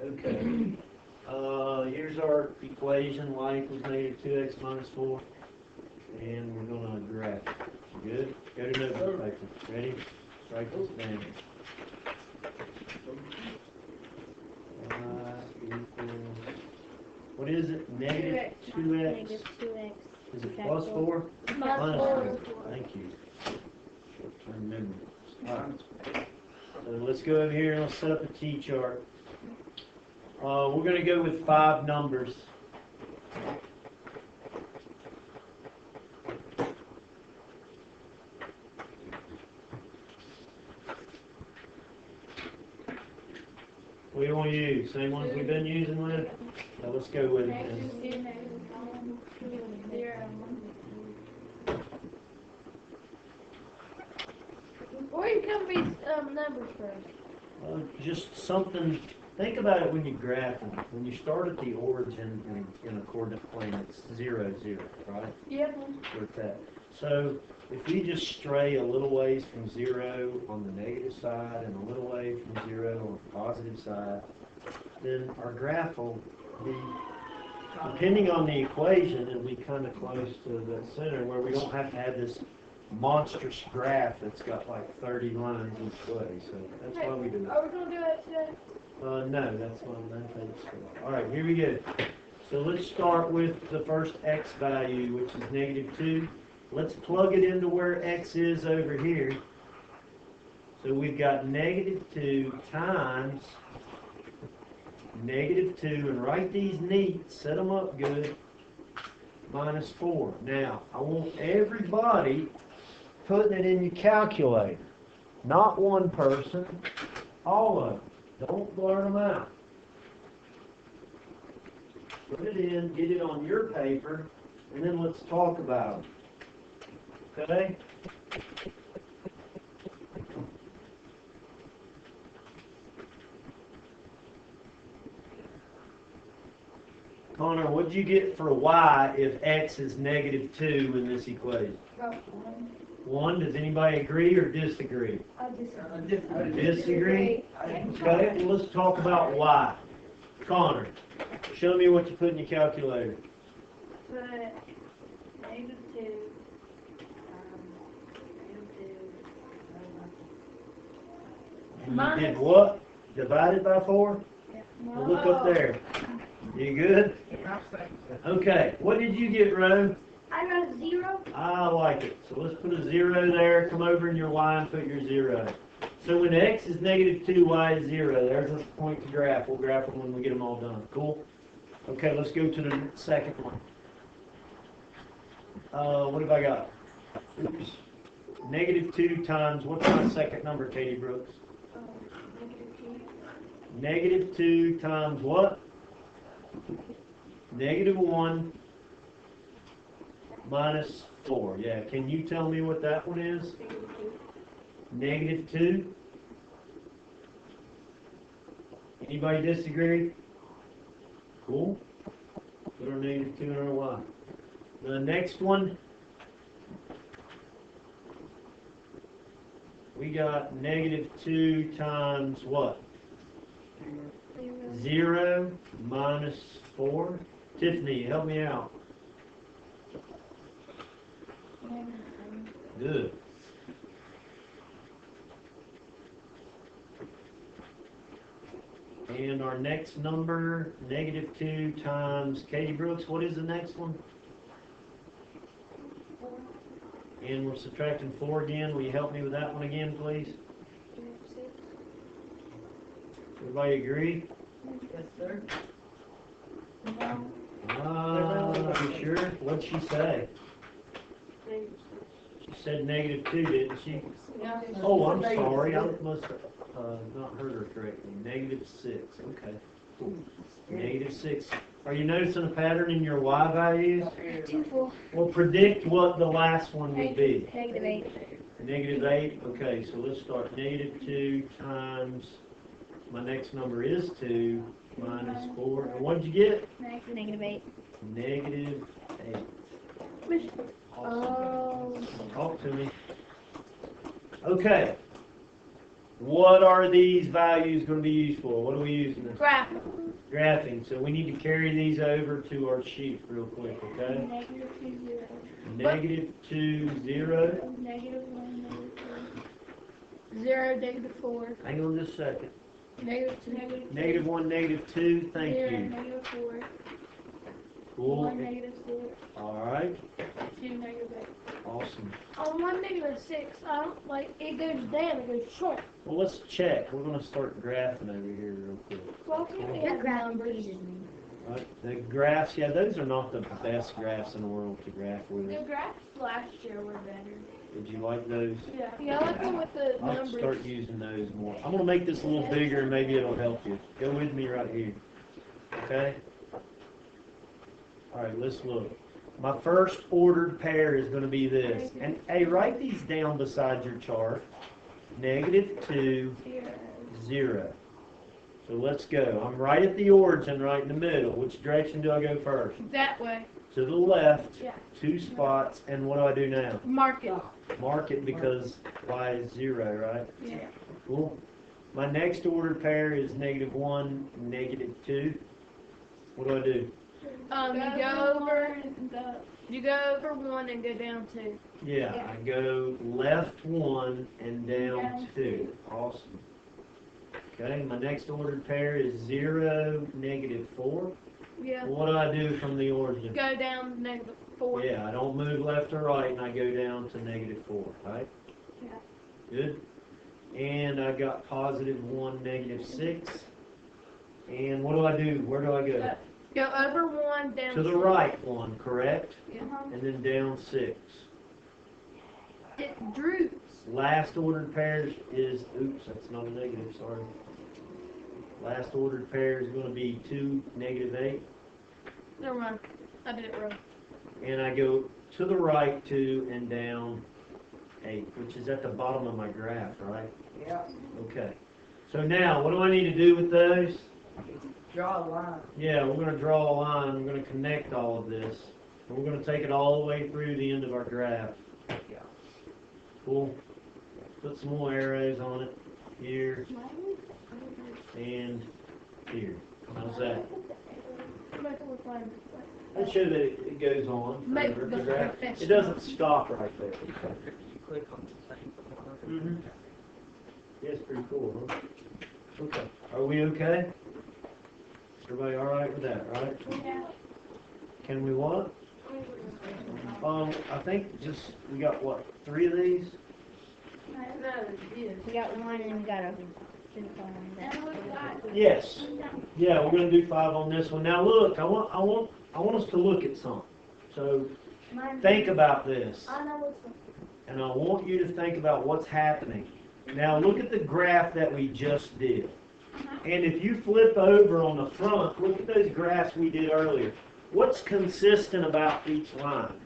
Okay. Here's our equation. Y equals negative 2x minus 4. And we're going to graph it. You good? Go to notebook paper. Ready? Write this down. Equals, what is it? Negative 2x. Negative 2x. Is it plus 4? Minus 4. Thank you. Short-term memory. Alright. So let's go over here and let's set up a T-chart. We're going to go with 5 numbers. What do you want to use? Same ones we've been using with? Now let's go with it then. Where you come these numbers from? Just something, think about it when you graph them. When you start at the origin in a coordinate plane, it's 0, 0, right? Yep. With that. So if we just stray a little ways from 0 on the negative side and a little way from 0 on the positive side, then our graph will be, depending on the equation, it'll be kind of close to the center where we don't have to have this monstrous graph that's got like 30 lines each way. So that's why we do it. Are we going to do that today? No, that's why I'm not taking school. All right, here we go. So let's start with the first x value, which is negative 2. Let's plug it into where x is over here. So we've got negative 2 times negative 2, and write these neat, set them up good, minus 4. Now, I want everybody putting it in your calculator. Not one person, all of them. Don't blur them out. Put it in, get it on your paper, and then let's talk about it. Okay? Connor, what'd you get for y if x is negative 2 in this equation? 1. Does anybody agree or disagree? I disagree. Disagree? Okay, well, let's talk about y. Connor, show me what you put in your calculator. Put negative 2, You did what? Divided by 4? Well, look up there. You good? Okay, what did you get, Ro? I got a 0. I like it. So let's put a 0 there. Come over in your y and put your 0. So when x is negative 2, y is 0. There's a point to graph. We'll graph them when we get them all done. Cool? Okay, let's go to the second one. What have I got? Oops. Negative 2 times, what's my second number, Katie Brooks? Negative 2 times what? Negative 1 minus 4. Yeah, can you tell me what that one is? Negative 2. Anybody disagree? Cool. Put our negative 2 in our y. The next one, we got negative 2 times what? 0 minus 4. Tiffany, help me out. Good. And our next number, negative 2 times, Katie Brooks, what is the next one? 4. And we're subtracting 4 again. Will you help me with that one again, please? 6. Everybody agree? Yes, sir. You sure? What'd she say? She said negative 2, didn't she? Yeah. Oh, I'm sorry. I must have not heard her correctly. Negative 6. Okay. Cool. Negative 6. Are you noticing a pattern in your y values? 2, 4. Well, predict what the last one would be. Negative 8. Negative 8? Okay, so let's start. Negative 2 times, my next number is 2, minus 4. And what did you get? Negative 8. Negative 8. Oh. Talk to me. Okay. What are these values going to be used for? What are we using this? Graphic. Graphing. So we need to carry these over to our sheet real quick, okay? -2, 0. -2, 0. -1, -3. 0, -4. Hang on just a second. -2. -1, -2. Thank 0, you. -4. Cool. 1, -6. All right. 2, -8. Awesome. On 1, -6, I don't like it goes down, it goes short. Well, let's check. We're going to start graphing over here real quick. Well, can we Your have graph numbers? confuses me. Right. The graphs, yeah, those are not the best graphs in the world to graph with. The graphs last year were better. Did you like those? Yeah, I like them with the I'll numbers. start using those more. I'm gonna make this a little bigger and maybe it'll help you. Go with me right here. Okay? Alright, let's look. My first ordered pair is gonna be this. And hey, write these down beside your chart. -2, 0. So let's go. I'm right at the origin, right in the middle. Which direction do I go first? That way. To the left, Yeah. 2 spots, and what do I do now? Mark it. Mark it because y is 0, right? Yeah. Cool. My next ordered pair is -1, -2. What do I do? You go over 1 and go down 2. Yeah, I go left 1 and down 2. Awesome. Okay, my next ordered pair is 0, -4. Yeah. What do I do from the origin? Go down -4. Yeah, I don't move left or right, and I go down to -4, right? Yeah. Good. And I got +1, -6. And what do I do? Where do I go? Go over 1, down To the 6. right 1, correct? Uh-huh. And then down 6. It droops. Last ordered pair is, oops, that's not a negative, sorry. Last ordered pair is going to be 2, -8. Never mind. I did it wrong. And I go to the right 2 and down 8, which is at the bottom of my graph, right? Yeah, Okay. So now, what do I need to do with those? draw a line. Yeah, we're going to draw a line. We're going to connect all of this. And we're going to take it all the way through the end of our graph. Yeah. Cool. Put some more arrows on it. Here and here. How's that? Make it look like That shows that it goes on. Make further, the the graph. It professional. doesn't stop right there. You click on the thing. Mm-hmm. Yeah, it's pretty cool, huh? Okay. Are we okay? Everybody all right with that, right? Yeah. Can we what? I think just, we got what, 3 of these? We got one and we got a finish on that. Yes. Yeah, we're gonna do 5 on this one. Now look, I want us to look at something. So think about this. I know what's And I want you to think about what's happening. Now look at the graph that we just did. And if you flip over on the front, look at those graphs we did earlier. What's consistent about each line?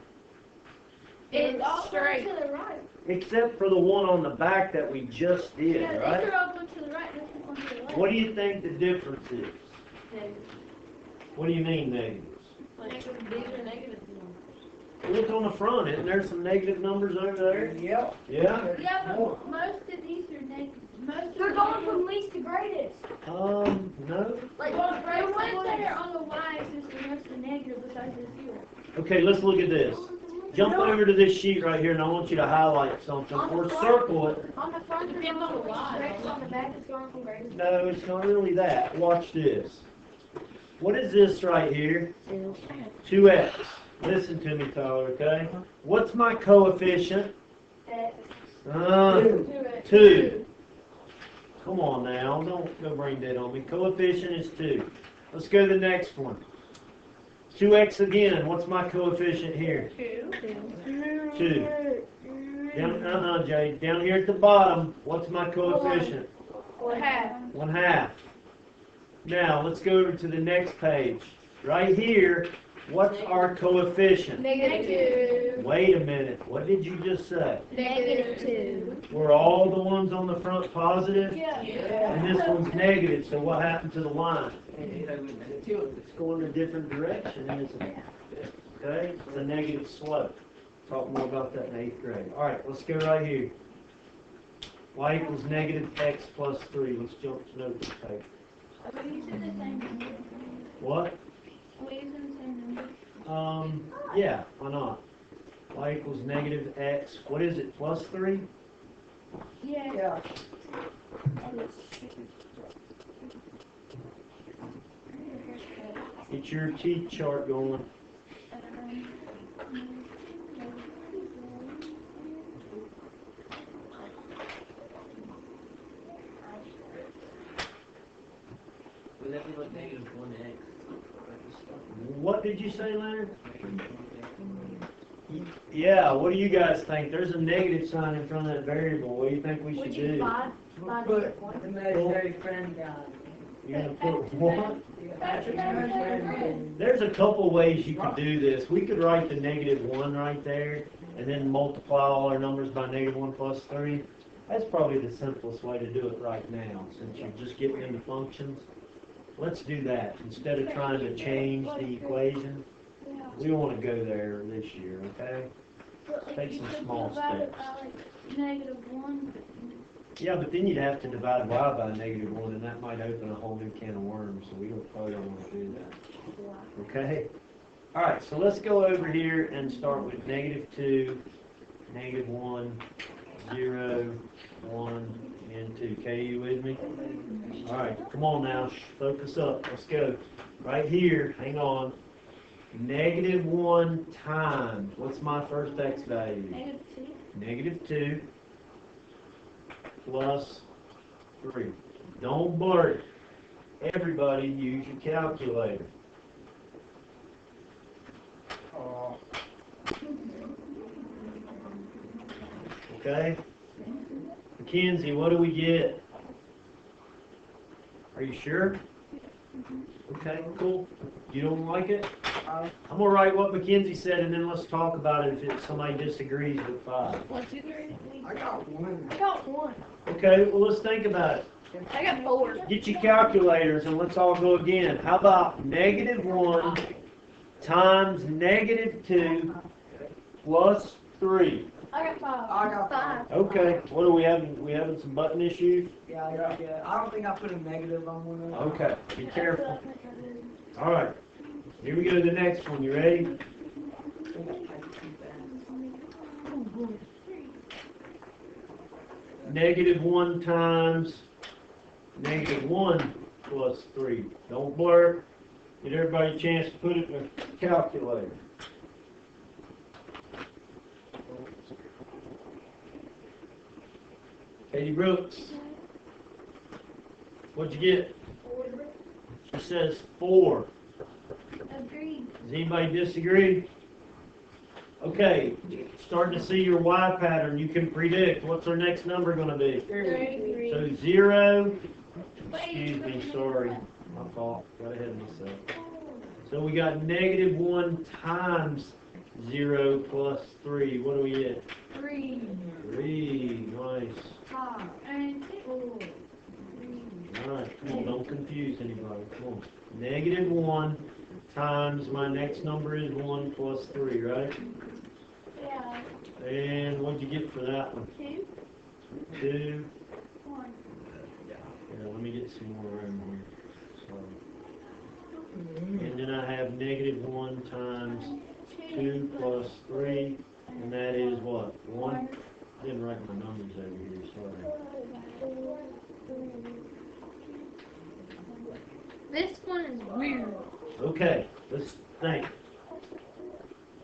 It's straight. To the right. Except for the one on the back that we just did, Yeah, right? these are all going to the right, this is going to the left. What do you think the difference is? What do you mean negatives? These are negative Look on the front, isn't there some negative numbers over there? Yep. Yeah? Yeah, but most of these are negative. Most They're going from least to greatest. No. Like, the ones that are on the y-axis are most of negative besides the 0. Okay, let's look at this. Jump over to this sheet right here and I want you to highlight something or circle it. On the front, they're Depends on going the from least Y. to greatest. On the back, it's going from greatest. No, it's not really that. Watch this. What is this right here? 2x. Listen to me, Tyler, okay? What's my coefficient? X. 2. Come on now, don't go brain dead on me. Coefficient is 2. Let's go to the next one. 2x again. What's my coefficient here? 2. Down, Jay. Down here at the bottom, what's my coefficient? 1/2. 1/2. Now, let's go over to the next page. Right here, what's our coefficient? Negative. Wait a minute. What did you just say? -2. Were all the ones on the front positive? Yeah. And this one's negative, so what happened to the line? It's It's going a different direction, isn't it? Okay, it's a negative slope. Talk more about that in 8th grade. All right, let's go right here. Y equals negative x plus 3. Let's jump to notes paper. Are we using the same number? What? Are we using the same number? Yeah, why not? Y equals negative x, what is it, plus 3? Yeah. Yeah. Get your T chart going. Would that be like negative 1x? What did you say, Leonard? Yeah, what do you guys think? There's a negative sign in front of that variable. What do you think we should Would you do? divide Put point? imaginary friend guy. You're gonna put what? Imaginary friend. There's a couple ways you could do this. We could write the negative 1 right there, and then multiply all our numbers by negative 1 plus 3. That's probably the simplest way to do it right now, since you're just getting into functions. Let's do that, instead of trying to change the equation. We don't want to go there this year, okay? Take some small steps. Negative 1. Yeah, but then you'd have to divide y by negative 1, and that might open a whole new can of worms, so we probably don't want to do that. Okay? All right, so let's go over here and start with negative 2, negative 1, 0, 1, and 2. Okay, you with me? All right, come on now, focus up. Let's go. Right here, hang on. Negative 1 times, what's my first x value? Negative 2. Negative 2 plus 3. Don't blur it. Everybody use your calculator. Oh. Okay? Mackenzie, what do we get? Are you sure? Okay, cool. You don't like it? I'm gonna write what Mackenzie said, and then let's talk about it if somebody disagrees with 5. 1, 2, 3. I got 1. I got 1. Okay, well let's think about it. I got 4. Get your calculators and let's all go again. How about negative 1 times negative 2 plus 3? I got 5. I got 5. Okay, what are we having? We having some button issues? Yeah. I don't think I put a negative on one of them. Okay, be careful. All right, here we go to the next one. You ready? Negative 1 times negative 1 plus 3. Don't blur. Get everybody a chance to put it in a calculator. Katie Brooks, what'd you get? She says 4. Agreed. Does anybody disagree? Okay, starting to see your Y pattern. You can predict. What's our next number going to be? 33. So 0, excuse me, sorry, my fault, got ahead of myself. So we got negative 1 times 0 plus 3. What do we get? 3. 3, nice. 5. And 4. Alright, come on, don't confuse anybody, come on. Negative 1 times my next number is 1 plus 3, right? Yeah. And what'd you get for that one? 2. 2. 1. Yeah, let me get some more room here. So, and then I have negative 1 times 2 plus 3, and that is what? 1? I didn't write my numbers over here, sorry. This one is weird. Okay, let's think.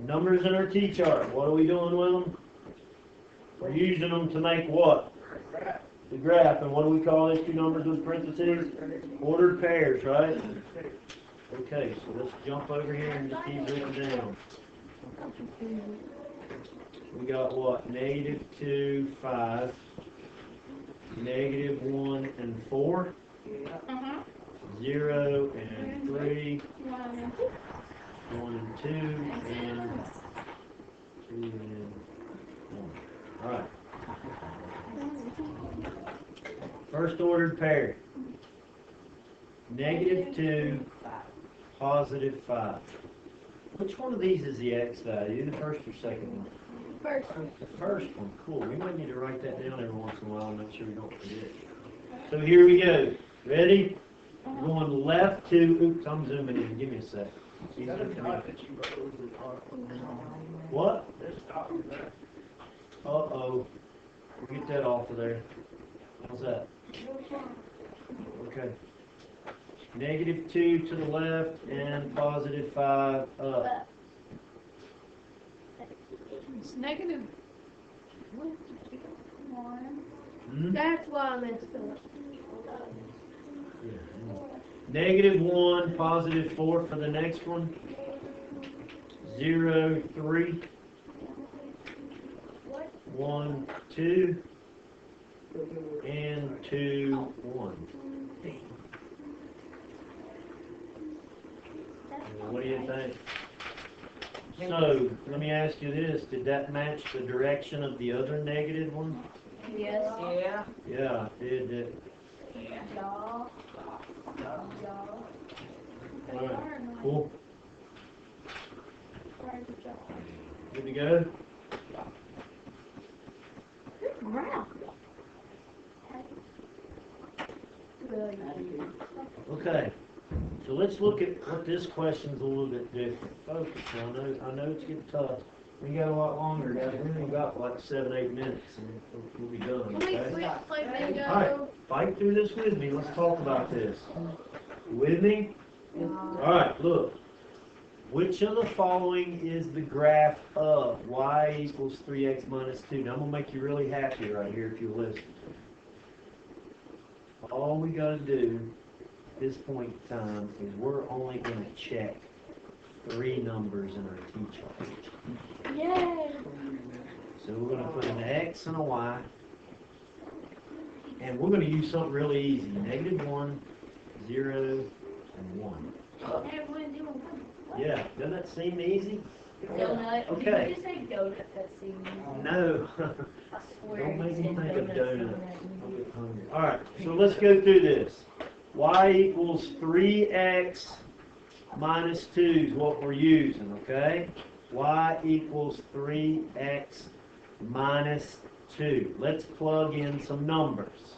Numbers in our T-chart, what are we doing with them? We're using them to make what? The graph, and what do we call these two numbers with parentheses? Ordered pairs, right? Okay, so let's jump over here and just keep looking down. We got what? Negative 2, 5, negative 1 and 4, 0 and 3, 1 and 2, and 3 and 1. Alright. First ordered pair. Negative 2, positive 5. Which one of these is the x value, the first or second one? First. The first one, cool. We might need to write that down every once in a while, make sure we don't forget. So here we go. Ready? We're going left to, oops, I'm zooming in. Give me a sec. Is that a dot that you wrote over the top? What? This dot is that? Uh-oh. Get that off of there. How's that? Okay. -2 to the left and +5 up. It's negative. One. Hmm? That's why I messed up. -1, +4 for the next one. 0, 3. 1, 2. And 2, 1. What do you think? So, let me ask you this, did that match the direction of the other negative one? Yes. Yeah. Yeah, it did. Alright, cool. Good to go? Wow. Okay, so let's look at what this question's a little bit different. Focus, now, I know it's getting tough. We got a lot longer, guys. We only got like 7, 8 minutes and we'll be done, Can we okay? play bingo? Alright, fight through this with me. Let's talk about this. With me? Alright, look. Which of the following is the graph of y equals 3x minus 2? Now, I'm going to make you really happy right here if you listen. All we got to do at this point in time is we're only going to check 3 numbers in our t-chart. Yay! So we're going to put an x and a y. And we're going to use something really easy. -1, 0, and 1. Everyone doing one. Yeah, doesn't that seem easy? Donut. Okay. Did you just say donut? That seemed. No. I swear. Don't make you me said think of donuts donuts. in I'll that. get hungry. All right, so let's go through this. Y equals 3x minus 2 is what we're using, okay? Y equals 3x minus 2. Let's plug in some numbers.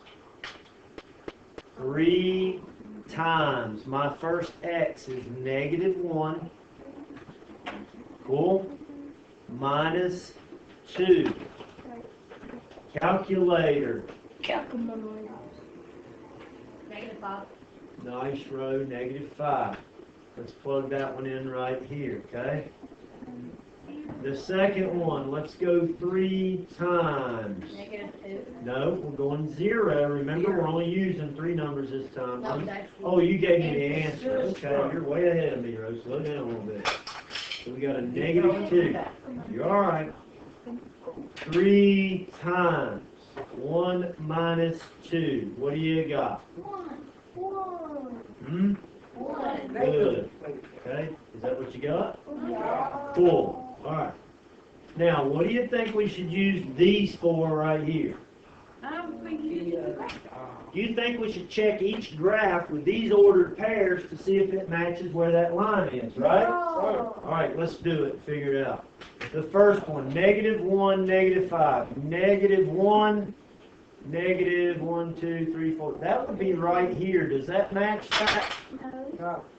3 times, my first x is -1. Cool? Minus 2. Calculator. -5. Nice row, -5. Let's plug that one in right here, okay? The second one, let's go 3 times. -2. No, we're going 0. Remember, we're only using 3 numbers this time. No, that's. Oh, you gave me the answer. Okay, you're way ahead of me, Rose. Slow down a little bit. So we got a -2. You're all right. 3 times 1 minus 2. What do you got? Hmm? Good. Okay, is that what you got? Cool. All right. Now, what do you think we should use these for right here? I don't think you did that. You think we should check each graph with these ordered pairs to see if it matches where that line is, right? All right, let's do it. Figure it out. The first one, -1, -5. -1, -1, 2, 3, 4. That would be right here. Does that match that?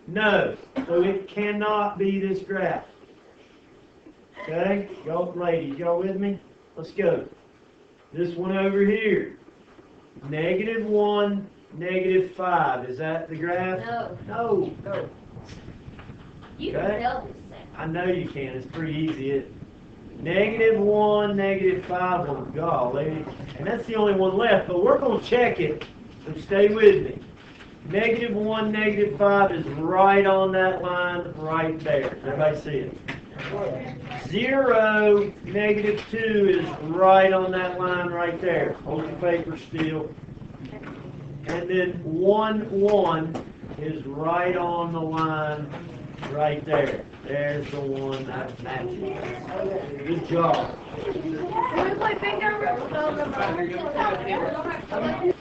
No. So it cannot be this graph. Okay? Y'all ladies, y'all with me? Let's go. This one over here. -1, -5. Is that the graph? No. No. You Okay. can tell this thing. I know you can. It's pretty easy. -1, -5. Oh, golly. And that's the only one left, but we're going to check it. So stay with me. -1, -5 is right on that line right there. Does everybody see it? 0, -2 is right on that line right there. Hold your paper still. And then 1, 1 is right on the line right there. There's the one that matches. Good job. Can we play bingo?